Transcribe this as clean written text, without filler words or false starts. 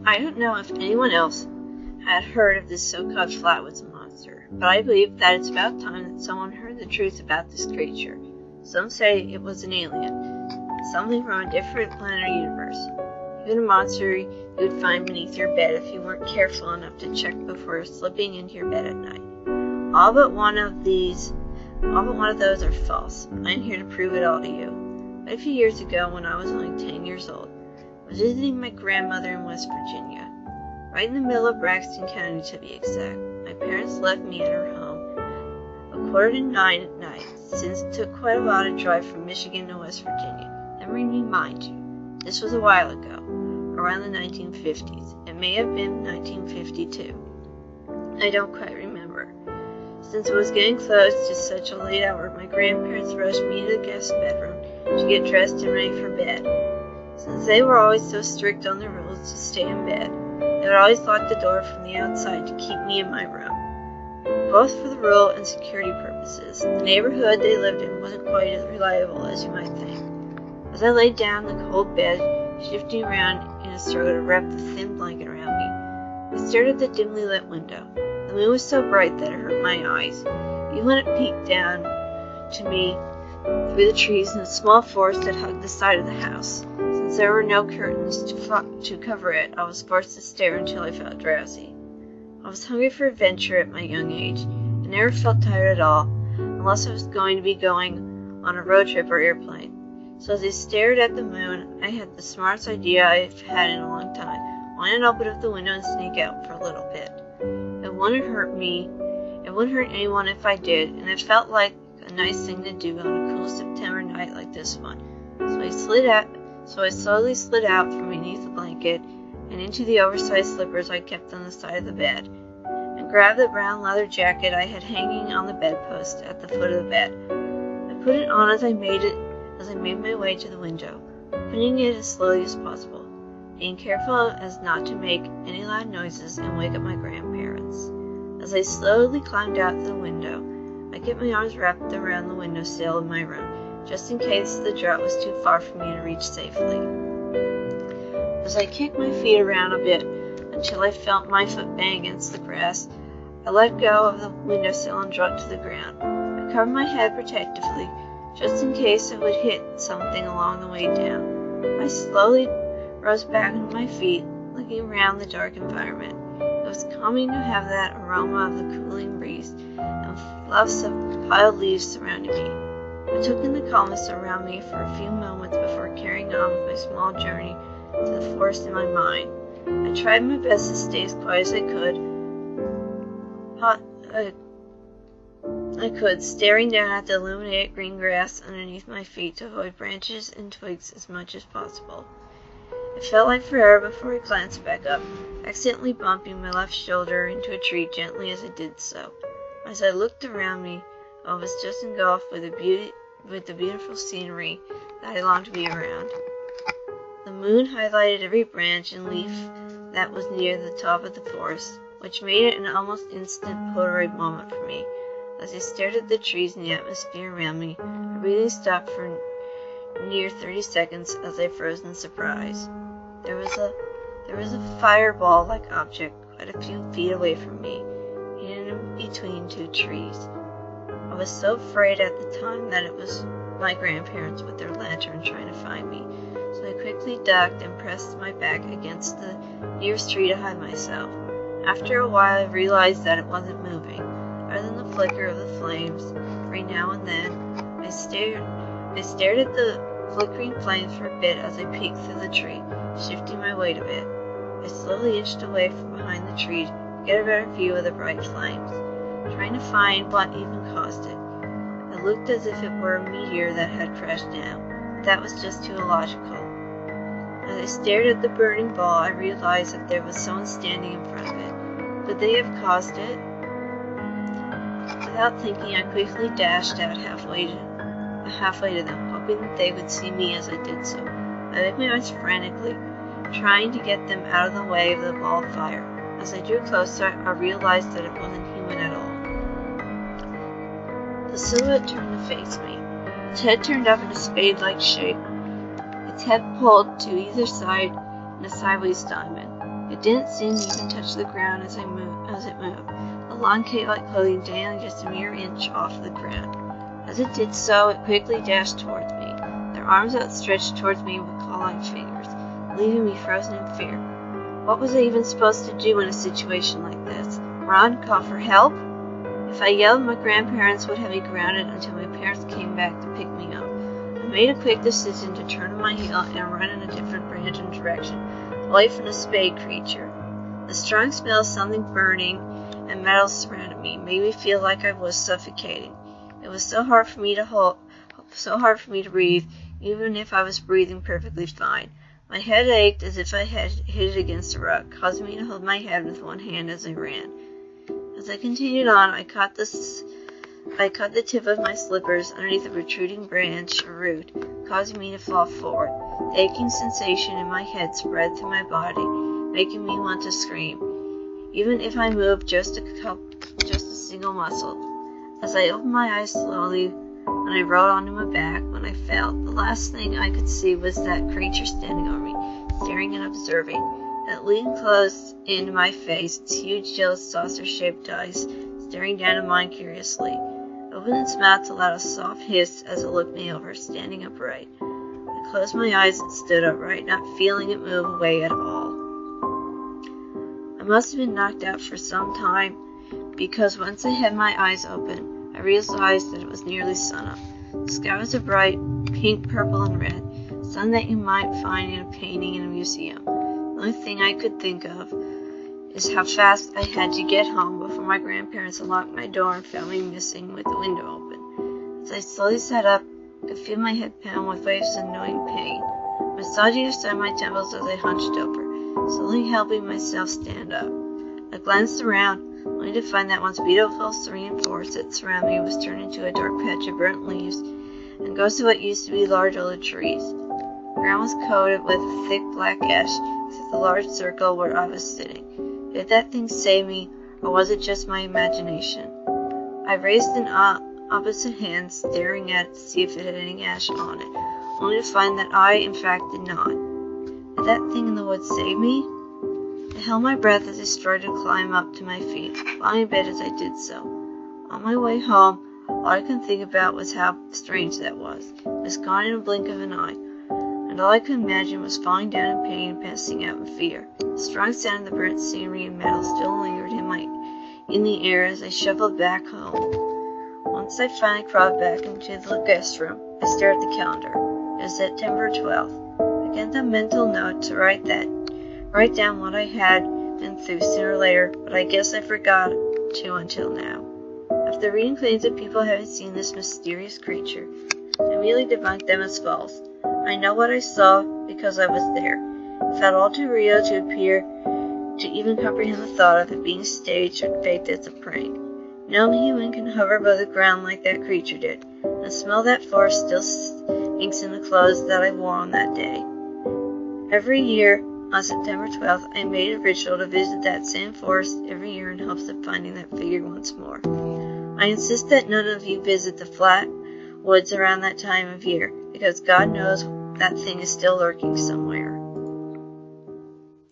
I don't know if anyone else had heard of this so-called Flatwoods Monster, but I believe that it's about time that someone heard the truth about this creature. Some say it was an alien, something from a different planet or universe. Even a monster you would find beneath your bed if you weren't careful enough to check before slipping into your bed at night. All but one of those are false. I'm here to prove it all to you. But a few years ago, when I was only 10 years old, I was visiting my grandmother in West Virginia, right in the middle of Braxton County to be exact. My parents left me at her home 8:45 at night, since it took quite a while to drive from Michigan to West Virginia. And remind you, this was a while ago, around the 1950s. It may have been 1952. I don't quite remember. Since it was getting close to such a late hour, my grandparents rushed me to the guest bedroom to get dressed and ready for bed. Since they were always so strict on the rules to stay in bed, they would always lock the door from the outside to keep me in my room, both for the rule and security purposes. The neighborhood they lived in wasn't quite as reliable as you might think. As I lay down in the cold bed, shifting around in a struggle to wrap the thin blanket around me, I stared at the dimly lit window. The moon was so bright that it hurt my eyes, even when it peeked down to me through the trees in a small forest that hugged the side of the house. Since there were no curtains to cover it, I was forced to stare until I felt drowsy. I was hungry for adventure at my young age, and never felt tired at all, unless I was going to be going on a road trip or airplane. So as I stared at the moon, I had the smartest idea I've had in a long time. Why not open up the window and sneak out for a little bit? It wouldn't hurt me. It wouldn't hurt anyone if I did, and it felt like a nice thing to do on a cool September night like this one. So I slowly slid out from beneath the blanket and into the oversized slippers I kept on the side of the bed, and grabbed the brown leather jacket I had hanging on the bedpost at the foot of the bed. I put it on as I made my way to the window, opening it as slowly as possible, being careful as not to make any loud noises and wake up my grandparents. As I slowly climbed out the window, I kept my arms wrapped around the windowsill of my room, just in case the draught was too far for me to reach safely. As I kicked my feet around a bit until I felt my foot bang against the grass, I let go of the windowsill and dropped to the ground. I covered my head protectively, just in case it would hit something along the way down. I slowly rose back on my feet, looking around the dark environment. It was calming to have that aroma of the cooling breeze and fluffs of piled leaves surrounding me. I took in the calmness around me for a few moments before carrying on with my small journey to the forest in my mind. I tried my best to stay as quiet as I could, staring down at the illuminated green grass underneath my feet to avoid branches and twigs as much as possible. It felt like forever before I glanced back up, accidentally bumping my left shoulder into a tree gently as I did so. As I looked around me, I was just engulfed with the beautiful scenery that I longed to be around. The moon highlighted every branch and leaf that was near the top of the forest, which made it an almost instant Polaroid moment for me. As I stared at the trees and the atmosphere around me, my breathing stopped for near 30 seconds as I froze in surprise. There was a fireball-like object quite a few feet away from me, hidden between two trees. I was so afraid at the time that it was my grandparents with their lantern trying to find me, so I quickly ducked and pressed my back against the nearest tree to hide myself. After a while, I realized that it wasn't moving, other than the flicker of the flames. Every now and then, I stared at the flickering flames for a bit as I peeked through the tree, shifting my weight a bit. I slowly inched away from behind the tree to get a better view of the bright flames, trying to find what even caused it. It looked as if it were a meteor that had crashed down, but that was just too illogical. As I stared at the burning ball, I realized that there was someone standing in front of it. Could they have caused it? Without thinking, I quickly dashed out halfway to them, hoping that they would see me as I did so. I waved my arms frantically, trying to get them out of the way of the ball of fire. As I drew closer, I realized that it wasn't human at all. The silhouette turned to face me. Its head turned up in a spade-like shape, its head pulled to either side in a sideways diamond. It didn't seem to even touch the ground as it moved. The long cape-like clothing dangling just a mere inch off the ground. As it did so, it quickly dashed towards me, their arms outstretched towards me with clawing fingers, leaving me frozen in fear. What was I even supposed to do in a situation like this? Run? Call for help? If I yelled, my grandparents would have me grounded until my parents came back to pick me up. I made a quick decision to turn on my heel and run in a different random direction, away from the spade creature. The strong smell of something burning and metal surrounded me, made me feel like I was suffocating. It was so hard for me to breathe, even if I was breathing perfectly fine. My head ached as if I had hit it against a rock, causing me to hold my head with one hand as I ran. As I continued on, I caught the tip of my slippers underneath a protruding branch or root, causing me to fall forward. The aching sensation in my head spread through my body, making me want to scream, even if I moved just a single muscle. As I opened my eyes slowly, when I rolled onto my back, when I fell, the last thing I could see was that creature standing over me, staring and observing. It leaned close into my face, its huge yellow saucer-shaped eyes staring down at mine curiously. It opened its mouth to let a soft hiss as it looked me over, standing upright. I closed my eyes and stood upright, not feeling it move away at all. I must have been knocked out for some time, because once I had my eyes open, I realized that it was nearly sunup. The sky was a bright pink, purple, and red, sun that you might find in a painting in a museum. The only thing I could think of is how fast I had to get home before my grandparents unlocked my door and found me missing with the window open. As I slowly sat up, I could feel my head pound with waves of annoying pain, massaging inside my temples as I hunched over, slowly helping myself stand up. I glanced around, only to find that once beautiful, serene forest that surrounded me was turned into a dark patch of burnt leaves and ghosts of what used to be large old trees. The ground was coated with thick black ash, except the large circle where I was sitting. Did that thing save me, or was it just my imagination? I raised an opposite hand, staring at it to see if it had any ash on it, only to find that I, in fact, did not. Did that thing in the woods save me? I held my breath as I started to climb up to my feet, lying in bed as I did so. On my way home, all I could think about was how strange that was. It was gone in a blink of an eye, and all I could imagine was falling down in pain and passing out in fear. The strong sound of the burnt scenery and metal still lingered in the air as I shuffled back home. Once I finally crawled back into the guest room, I stared at the calendar. It was September 12th. I got the mental note to write down what I had been through sooner or later, but I guess I forgot to until now. After reading claims of people having seen this mysterious creature, I immediately debunked them as false. I know what I saw because I was there. It felt all too real to appear to even comprehend the thought of it being staged or faked as a prank. No human can hover above the ground like that creature did. The smell of that forest still stinks in the clothes that I wore on that day. Every year, on September 12th, I made a ritual to visit that same forest every year in hopes of finding that figure once more. I insist that none of you visit the Flatwoods around that time of year, because God knows that thing is still lurking somewhere.